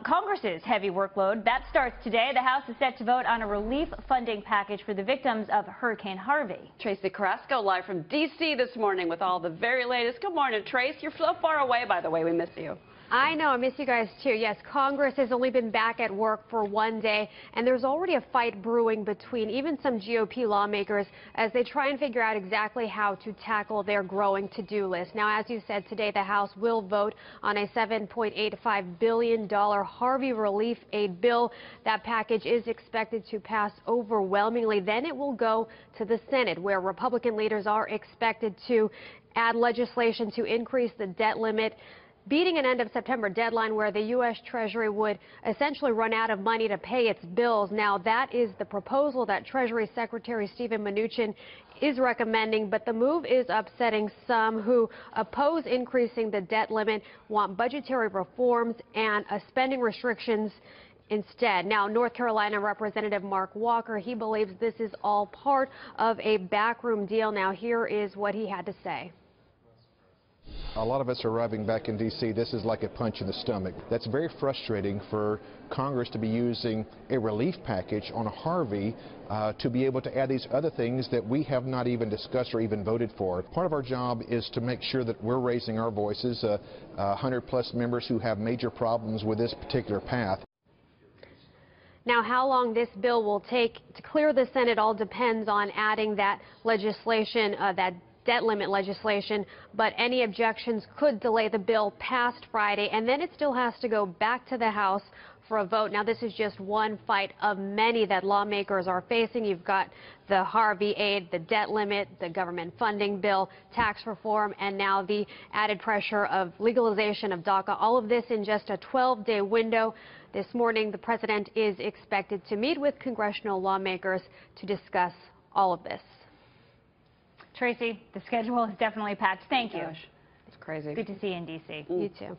Congress's heavy workload, that starts today. The House is set to vote on a relief funding package for the victims of Hurricane Harvey. Tracee Carrasco live from D.C. this morning with all the very latest. Good morning, Trace. You're so far away, by the way. We miss you. I know, I miss you guys too. Yes, Congress has only been back at work for one day, and there's already a fight brewing between even some GOP lawmakers as they try and figure out exactly how to tackle their growing to-do list. Now, as you said, today the House will vote on a $7.85 billion Harvey relief aid bill. That package is expected to pass overwhelmingly. Then it will go to the Senate, where Republican leaders are expected to add legislation to increase the debt limit, beating an end of September deadline where the U.S. Treasury would essentially run out of money to pay its bills. Now, that is the proposal that Treasury Secretary Steven Mnuchin is recommending, but the move is upsetting some who oppose increasing the debt limit, want budgetary reforms and spending restrictions instead. Now, North Carolina Representative Mark Walker, he believes this is all part of a backroom deal. Now, here is what he had to say. A lot of us are arriving back in D.C. This is like a punch in the stomach. That's very frustrating for Congress to be using a relief package on Harvey to be able to add these other things that we have not even discussed or even voted for. Part of our job is to make sure that we're raising our voices, 100-plus members who have major problems with this particular path. Now, how long this bill will take to clear the Senate all depends on adding that legislation, that debt limit legislation, but any objections could delay the bill past Friday, and then it still has to go back to the House for a vote. Now, this is just one fight of many that lawmakers are facing. You've got the Harvey aid, the debt limit, the government funding bill, tax reform, and now the added pressure of legalization of DACA. All of this in just a 12-day window. This morning, the president is expected to meet with congressional lawmakers to discuss all of this. Tracee, the schedule is definitely packed. Thank you. Gosh, it's crazy. Good to see you in D.C. You too.